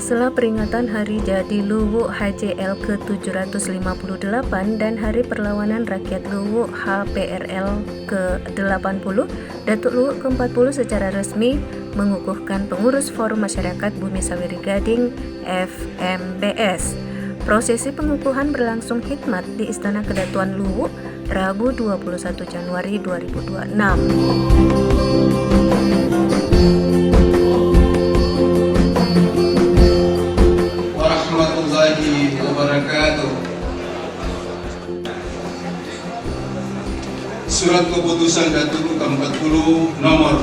sela-sela peringatan Hari Jadi Luwu HJL ke-758 dan Hari Perlawanan Rakyat Luwu HPRL ke-80, Datuk Luwu ke-40 secara resmi mengukuhkan pengurus Forum Masyarakat Bumi Saweri Gading FMBS. Prosesi pengukuhan berlangsung hikmat di Istana Kedatuan Luwu, Rabu 21 Januari 2026. Wabarakatuh. Surat Keputusan Datuk ke-40 nomor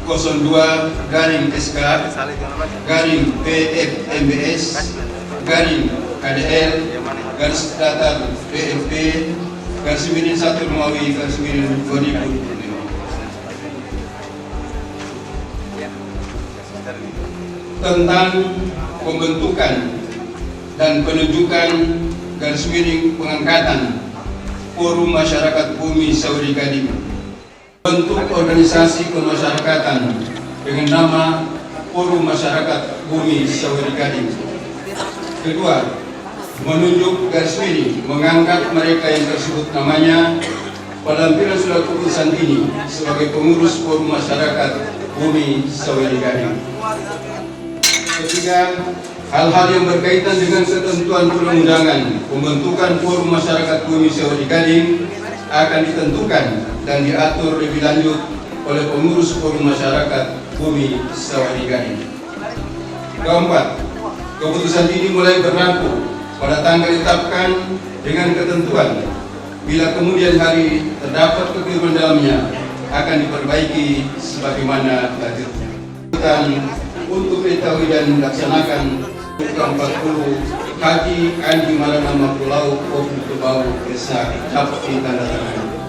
02/SK/PFMBS KDL garis datar PFP garis miring 1 Romawi garis miring 2025 tentang pembentukan dan penunjukan garis miring pengangkatan Forum Masyarakat Bumi Saweri Gading, bentuk organisasi kemasyarakatan dengan nama Forum Masyarakat Bumi Saweri Gading. Kedua, menunjuk garis miring mengangkat mereka yang tersebut namanya pada lampiran surat keputusan ini sebagai pengurus Forum Masyarakat Bumi Saweri Gading. Ketiga, hal-hal yang berkaitan dengan ketentuan perundangan pembentukan Forum Masyarakat Bumi Saweri Gading akan ditentukan dan diatur lebih lanjut oleh pengurus Forum Masyarakat Bumi Saweri Gading. Keempat, keputusan ini mulai berlaku pada tanggal ditetapkan dengan ketentuan. Bila kemudian hari terdapat kekeliruan dalamnya akan diperbaiki sebagaimana lanjutnya. Untuk diketahui dan dilaksanakan ke-40 Haji Andi Maranama Pulau Kopi Tebau Desa Capti Tanda Tangan.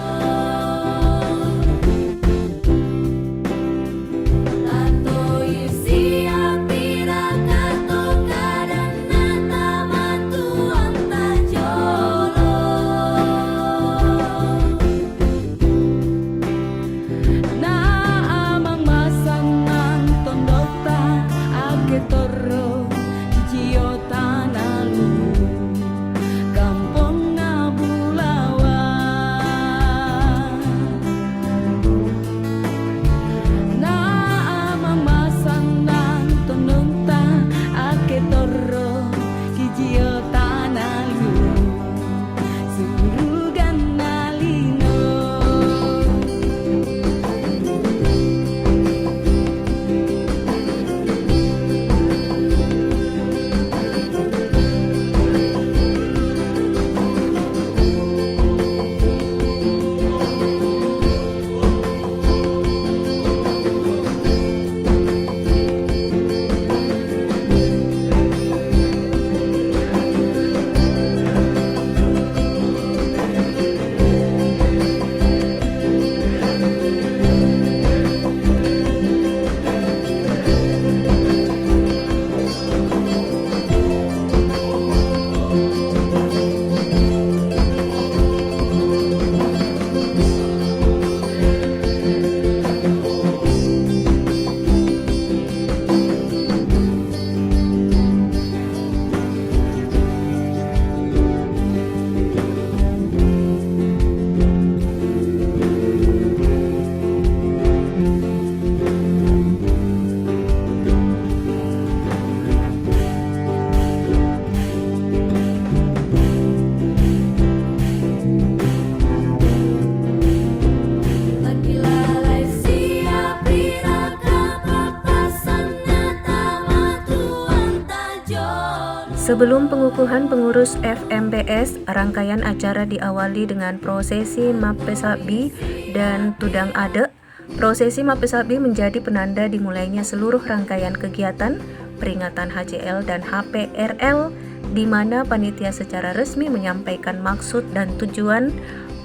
Sebelum pengukuhan pengurus FMBS, rangkaian acara diawali dengan prosesi Mappesabi dan Tudang Ade. Prosesi Mappesabi menjadi penanda dimulainya seluruh rangkaian kegiatan peringatan HJL dan HPRL, di mana panitia secara resmi menyampaikan maksud dan tujuan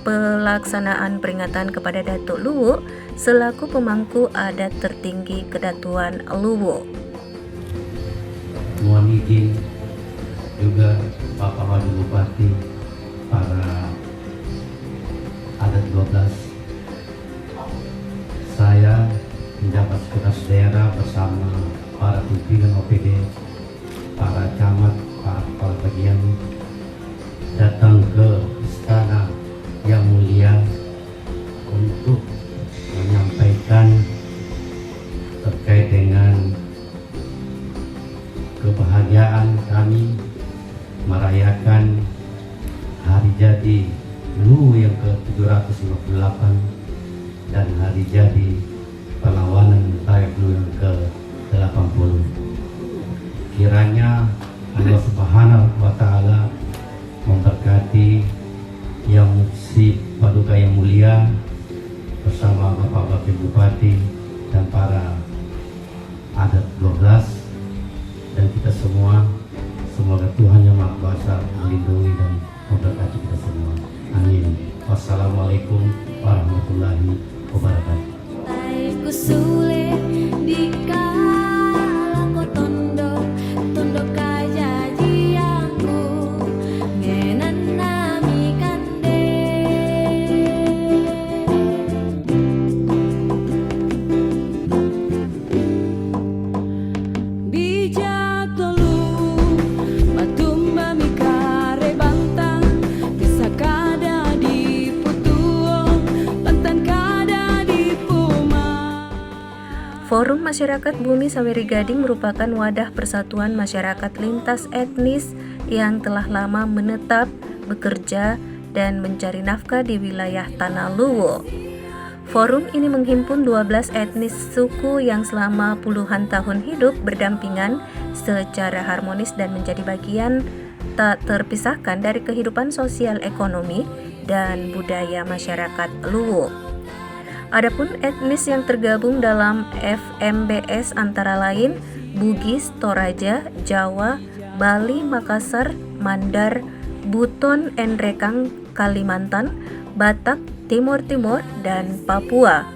pelaksanaan peringatan kepada Datuk Luwu selaku pemangku adat tertinggi Kedatuan Luwu. Mohon izin juga Bapak Wakil Bupati, para adat 12, saya penjabat sekretaris daerah bersama para pimpinan OPD, para camat, para kepala bagian datang ke istana yang mulia untuk menyampaikan terkait dengan kebahagiaan kami merayakan hari jadi LU yang ke-758 dan hari jadi perlawanan rakyat LU yang ke-80. Kiranya Allah Subhanahu wa Ta'ala memberkati yang si Paduka yang mulia bersama Bapak Wakil Bupati dan para adat 12 dan kita semua. Semoga Tuhan Yang Maha Kuasa melindungi dan memberkati kita semua. Amin. Wassalamualaikum warahmatullahi wabarakatuh. Forum Masyarakat Bumi Saweri Gading merupakan wadah persatuan masyarakat lintas etnis yang telah lama menetap, bekerja, dan mencari nafkah di wilayah Tanah Luwu. Forum ini menghimpun 12 etnis suku yang selama puluhan tahun hidup berdampingan secara harmonis dan menjadi bagian tak terpisahkan dari kehidupan sosial ekonomi dan budaya masyarakat Luwu. Adapun etnis yang tergabung dalam FMBS antara lain Bugis, Toraja, Jawa, Bali, Makassar, Mandar, Buton, Enrekang, Kalimantan, Batak, Timur Timur, dan Papua.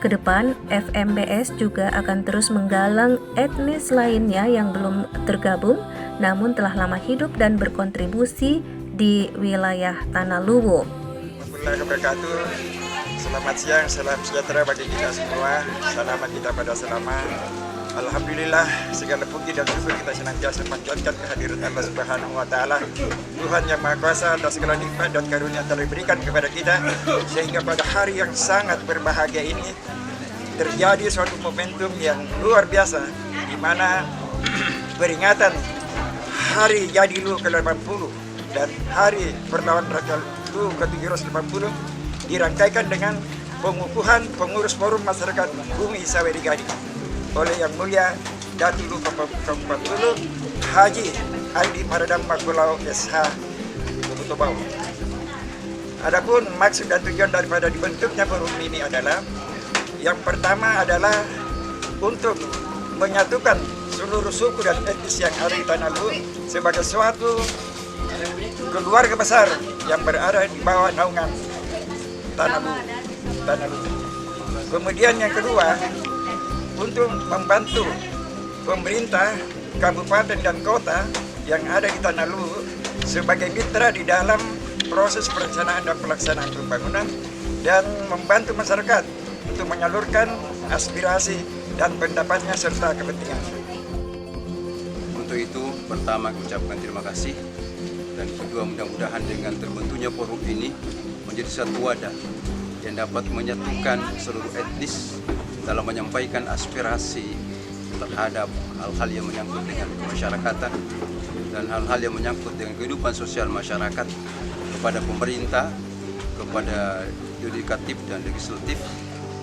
Kedepan, FMBS juga akan terus menggalang etnis lainnya yang belum tergabung namun telah lama hidup dan berkontribusi di wilayah Tanah Luwu. Selamat siang, salam sejahtera bagi kita semua. Selamat kita pada selama. Alhamdulillah, segala puji dan syukur kita senantiasa panjatkan kehadiran Allah Subhanahu wa Ta'ala, Tuhan Yang Maha Kuasa atas segala nikmat dan karunia yang telah diberikan kepada kita, sehingga pada hari yang sangat berbahagia ini terjadi suatu momentum yang luar biasa, di mana peringatan hari jadi LU ke-80 dan hari perlawanan rakyat LU ke-780 dirangkaikan dengan pengukuhan pengurus Forum Masyarakat Bumi Saweri Gading oleh Yang Mulia Datuk LU Kabupaten Luwu Haji Andi Paradam Makulau SH Bubutobau. Adapun maksud dan tujuan daripada dibentuknya forum ini adalah yang pertama adalah untuk menyatukan seluruh suku dan etnis yang ada di Tanah Luwu sebagai suatu keluarga besar yang berada di bawah naungan Tanah Luwu. Kemudian yang kedua, untuk membantu pemerintah kabupaten dan kota yang ada di Tanah Luwu sebagai mitra di dalam proses perencanaan dan pelaksanaan pembangunan dan membantu masyarakat untuk menyalurkan aspirasi dan pendapatnya serta kepentingan. Untuk itu, pertama aku ucapkan terima kasih, dan kedua mudah-mudahan dengan terbentuknya forum ini menjadi satu wadah yang dapat menyatukan seluruh etnis dalam menyampaikan aspirasi terhadap hal-hal yang menyangkut dengan kemasyarakatan dan hal-hal yang menyangkut dengan kehidupan sosial masyarakat kepada pemerintah, kepada yudikatif dan legislatif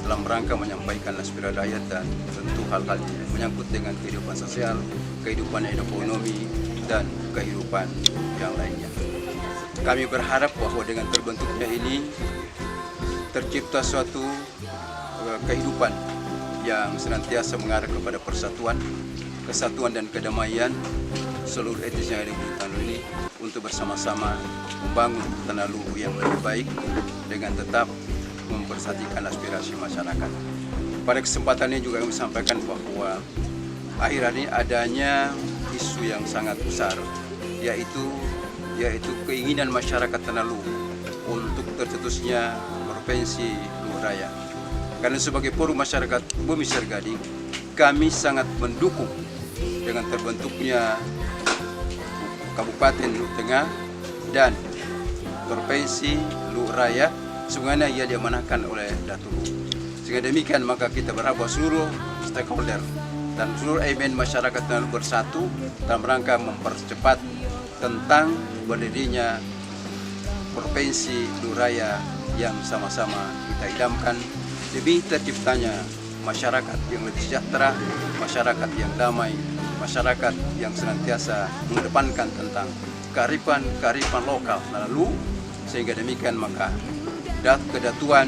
dalam rangka menyampaikan aspirasi rakyat dan tentu hal-hal yang menyangkut dengan kehidupan sosial, kehidupan ekonomi, dan kehidupan yang lainnya. Kami berharap bahwa dengan terbentuknya ini tercipta suatu kehidupan yang senantiasa mengarah kepada persatuan, kesatuan dan kedamaian seluruh etnis yang ada di Tanah Luwu ini untuk bersama-sama membangun Tanah Luwu yang lebih baik dengan tetap mempersatukan aspirasi masyarakat. Pada kesempatan ini juga kami sampaikan bahwa akhir ini adanya isu yang sangat besar, yaitu keinginan masyarakat Tanah Luwu untuk tercetusnya provinsi Luwu Raya. Karena sebagai Forum Masyarakat Bumi Saweri Gading, kami sangat mendukung dengan terbentuknya Kabupaten Luwu Tengah dan Provinsi Luwu Raya, semuanya ia diamanahkan oleh Datuk Luwu. Sehingga demikian maka kita berharap seluruh stakeholder dan seluruh elemen masyarakat yang bersatu dalam rangka mempercepat tentang berdirinya Provinsi Luwu Raya yang sama-sama kita idamkan demi terciptanya masyarakat yang lebih sejahtera, masyarakat yang damai, masyarakat yang senantiasa mengedepankan tentang kearifan lokal lalu, sehingga demikian maka kedatuan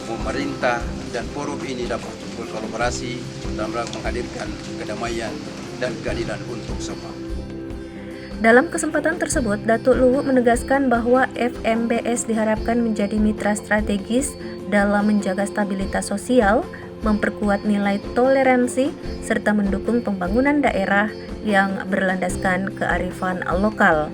pemerintah dan forum ini dapat berkolaborasi dalam rangka menghadirkan kedamaian dan keadilan untuk semua. Dalam kesempatan tersebut, Datuk Luwu menegaskan bahwa FMBS diharapkan menjadi mitra strategis dalam menjaga stabilitas sosial, memperkuat nilai toleransi, serta mendukung pembangunan daerah yang berlandaskan kearifan lokal.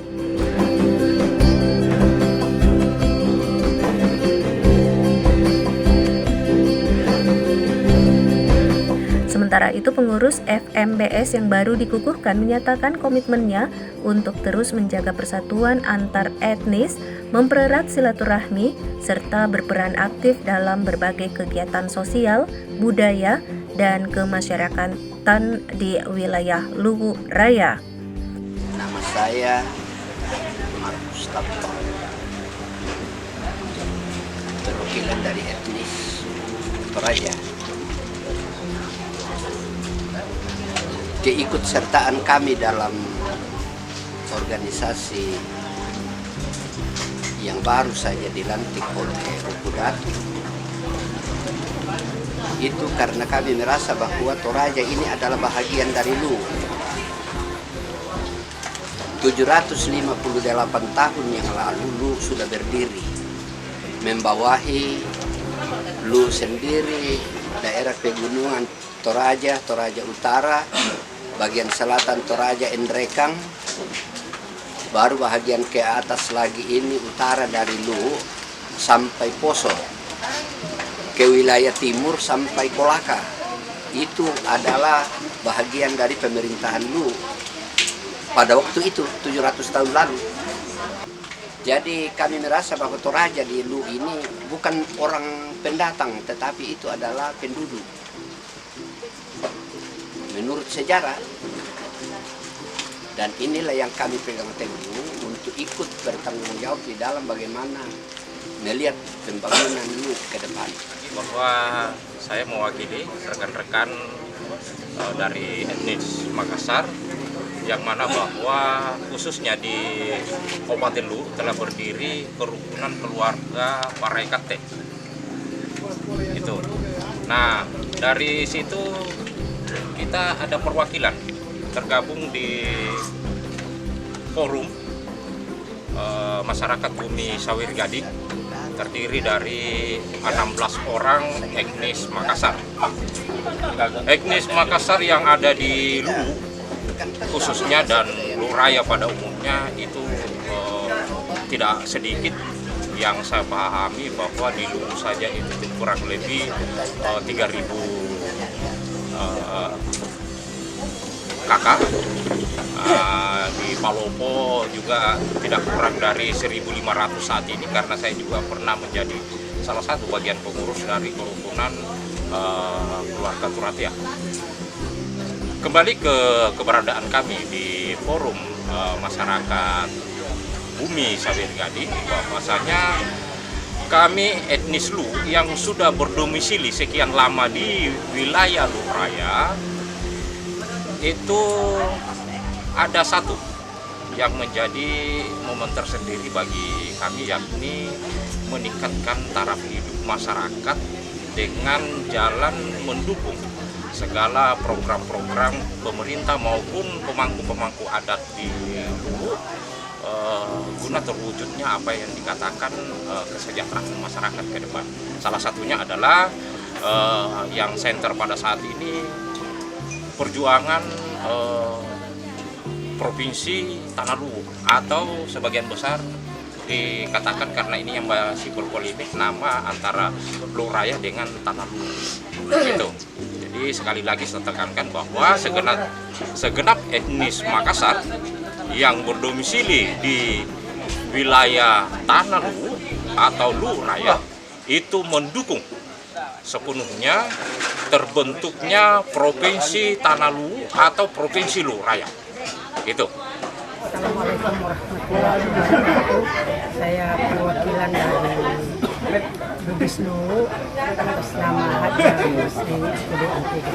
Sementara itu, pengurus FMBS yang baru dikukuhkan menyatakan komitmennya untuk terus menjaga persatuan antar etnis, mempererat silaturahmi, serta berperan aktif dalam berbagai kegiatan sosial, budaya, dan kemasyarakatan di wilayah Luwu Raya. Nama saya Markus Tapto, perwakilan dari etnis Toraja. Keikutsertaan kami dalam organisasi yang baru saja dilantik oleh Ruku Datuk itu karena kami merasa bahwa Toraja ini adalah bahagian dari Luwu. 758 tahun yang lalu Luwu sudah berdiri, membawahi Luwu sendiri, daerah pegunungan Toraja, Toraja Utara, bagian selatan Toraja Endrekang, baru bahagian ke atas lagi ini utara dari Luwu sampai Poso, ke wilayah timur sampai Kolaka. Itu adalah bahagian dari pemerintahan Luwu pada waktu itu 700 tahun lalu. Jadi kami merasa bahwa Toraja di Luwu ini bukan orang pendatang, tetapi itu adalah penduduk menurut sejarah. Dan inilah yang kami pegang teguh untuk ikut bertanggung jawab di dalam bagaimana melihat pembangunan Luwu ke depan. Bahwa saya mewakili rekan-rekan dari etnis Makassar, yang mana bahwa khususnya di Kabupaten Luwu telah berdiri kerukunan keluarga Paraikate. Itu. Nah, dari situ kita ada perwakilan tergabung di forum masyarakat bumi Sawir Gading, terdiri dari 16 orang etnis Makassar. Etnis Makassar yang ada di Luwu khususnya dan Luwu Raya pada umumnya itu tidak sedikit. Yang saya pahami bahwa di Luwu saja itu kurang lebih 3.000 kakak. Di Palopo juga tidak kurang dari 1.500 saat ini, karena saya juga pernah menjadi salah satu bagian pengurus dari kerukunan keluarga Turatia. Kembali ke keberadaan kami di forum masyarakat bumi Sawir Gading, bahwasanya kami etnis Luwu yang sudah berdomisili sekian lama di wilayah Luwu Raya itu ada satu yang menjadi momen tersendiri bagi kami, yakni meningkatkan taraf hidup masyarakat dengan jalan mendukung segala program-program pemerintah maupun pemangku-pemangku adat di Luwu guna terwujudnya apa yang dikatakan kesejahteraan masyarakat ke depan. Salah satunya adalah yang center pada saat ini perjuangan provinsi Tanah Luwu, atau sebagian besar dikatakan karena ini yang masih berpolemik nama antara Luwu Raya dengan Tanah Luwu. Gitu. Jadi Jadi sekali lagi saya tekankan bahwa segenap etnis Makassar yang berdomisili di wilayah Tanah Luwu atau Luwu Raya itu mendukung sepenuhnya terbentuknya Provinsi Tanah Luwu atau Provinsi Luwu Raya. Itu. Assalamualaikum warahmatullahi wabarakatuh. Saya perwakilan dari Bugis Luwu atas nama Haji Musri Studi Antigi.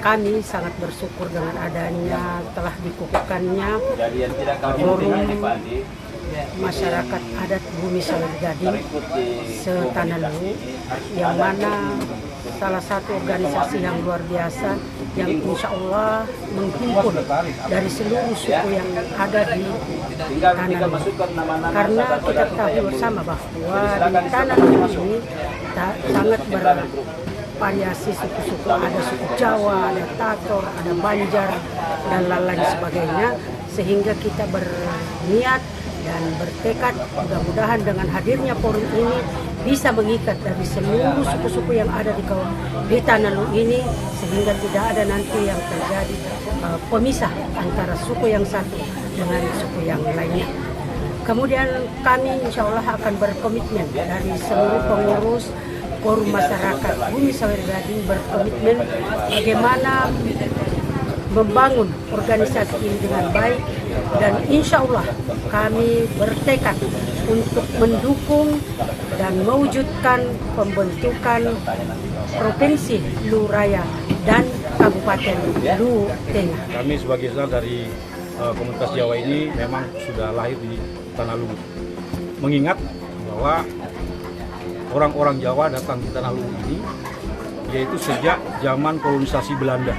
Kami sangat bersyukur dengan adanya telah dikukuhkannya forum masyarakat adat Bumi Sawer Gading se-Tanah Luwu, yang mana salah satu organisasi yang luar biasa yang insya Allah menghimpun dari seluruh suku yang ada di Tanah Luwu. Karena kita ketahui bersama bahwa di Tanah Luwu ini sangat bervariasi suku-suku, ada suku Jawa, ada Tator, ada Banjar, dan lain-lain sebagainya, sehingga kita berniat dan bertekad mudah-mudahan dengan hadirnya forum ini bisa mengikat dari seluruh suku-suku yang ada di Tanah Luwu ini, sehingga tidak ada nanti yang terjadi pemisah antara suku yang satu dengan suku yang lainnya. Kemudian kami insya Allah akan berkomitmen dari seluruh pengurus forum masyarakat Bumi Sawer Gading, berkomitmen bagaimana membangun organisasi ini dengan baik, dan insya Allah kami bertekad untuk mendukung dan mewujudkan pembentukan Provinsi Luwu Raya dan Kabupaten Luwu Tengah. Kami sebagai dari komunitas Jawa ini memang sudah lahir di Tanah Luwu. Mengingat bahwa orang-orang Jawa datang di Tanah Luwu ini yaitu sejak zaman kolonisasi Belanda,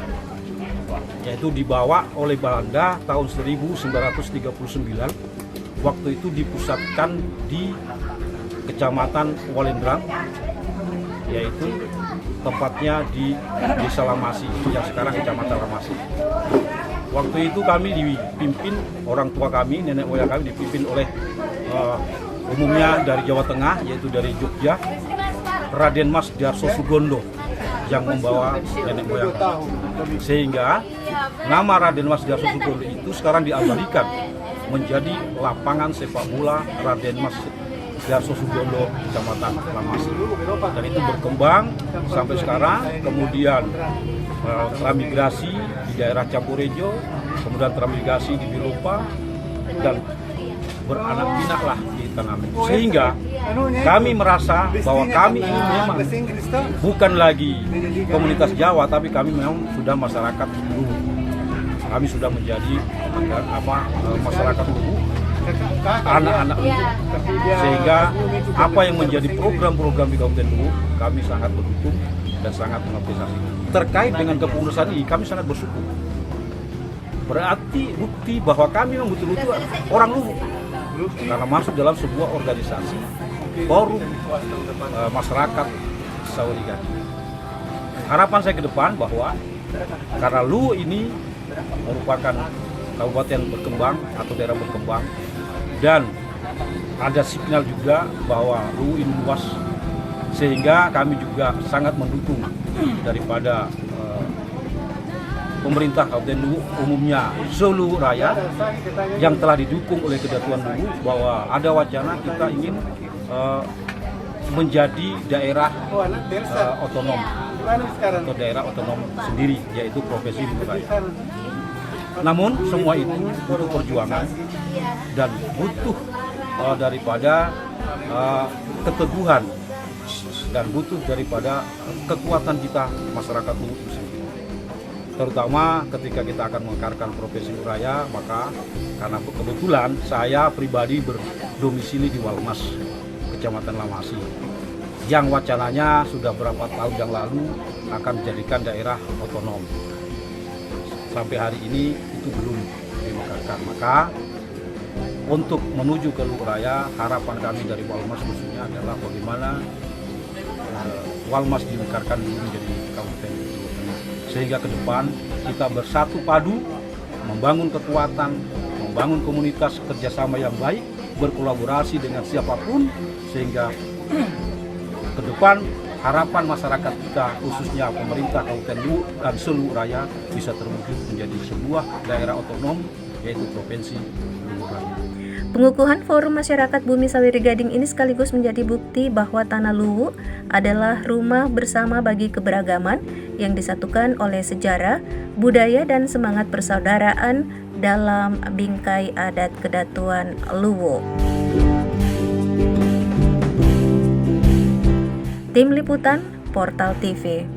yaitu dibawa oleh Belanda tahun 1939. Waktu itu dipusatkan di Kecamatan Walendrang, yaitu tepatnya di Desa Lamasi yang sekarang Kecamatan Lamasi. Waktu itu kami dipimpin, orang tua kami, nenek moyang kami dipimpin oleh umumnya dari Jawa Tengah, yaitu dari Jogja, Raden Mas Darso Sugondo yang membawa nenek moyang kami. Sehingga nama Raden Mas Darso Sugondo itu sekarang diabadikan menjadi lapangan sepak bola Raden Mas Darso Sugondo Kecamatan Lamasi. Dan itu berkembang sampai sekarang, kemudian transmigrasi di daerah Campurejo, kemudian transmigrasi di Bilopa, dan beranak pinak lah di Tanah Luwu. Sehingga kami merasa bahwa kami ini memang bukan lagi komunitas Jawa, tapi kami memang sudah masyarakat Luwu. Kami sudah menjadi masyarakat Luwu, anak-anak Luwu. Sehingga apa yang menjadi program-program di Kabupaten Luwu, kami sangat mendukung dan sangat mengapresiasi. Terkait dengan kepengurusan ini, kami sangat bersyukur. Berarti bukti bahwa kami memang betul-betul orang Luwu, karena masuk dalam sebuah organisasi forum masyarakat Sawer Gading. Harapan saya ke depan bahwa karena Luwu ini merupakan kabupaten berkembang atau daerah berkembang, dan ada signal juga bahwa Luwu ini luas, sehingga kami juga sangat mendukung daripada pemerintah Kabupaten Luwu, umumnya seluruh Raya, yang telah didukung oleh Kedatuan Luwu bahwa ada wacana kita ingin menjadi daerah otonom atau daerah otonom sendiri, yaitu Provinsi Luwu Raya. Namun semua itu butuh perjuangan dan butuh daripada keteguhan dan butuh daripada kekuatan kita masyarakat Luwu itu sendiri. Terutama ketika kita akan mengekarkan Provinsi Luwu Raya, maka karena kebetulan saya pribadi berdomisili di Walmas, Kecamatan Lamasi, yang wacananya sudah berapa tahun yang lalu akan dijadikan daerah otonom. Sampai hari ini itu belum dimekarkan. Maka untuk menuju ke Luwu Raya, harapan kami dari Walmas khususnya adalah bagaimana Walmas dimekarkan dulu menjadi Kabupaten Luwu Tengah, sehingga ke depan kita bersatu padu, membangun kekuatan, membangun komunitas kerjasama yang baik, berkolaborasi dengan siapapun, sehingga ke depan harapan masyarakat kita, khususnya pemerintah Kabupaten Luwu dan seluruh raya, bisa terwujud menjadi sebuah daerah otonom, yaitu Provinsi Luwu Raya. Pengukuhan Forum Masyarakat Bumi Saweri Gading ini sekaligus menjadi bukti bahwa Tanah Luwu adalah rumah bersama bagi keberagaman yang disatukan oleh sejarah, budaya, dan semangat persaudaraan dalam bingkai adat Kedatuan Luwu. Tim Liputan Portal TV.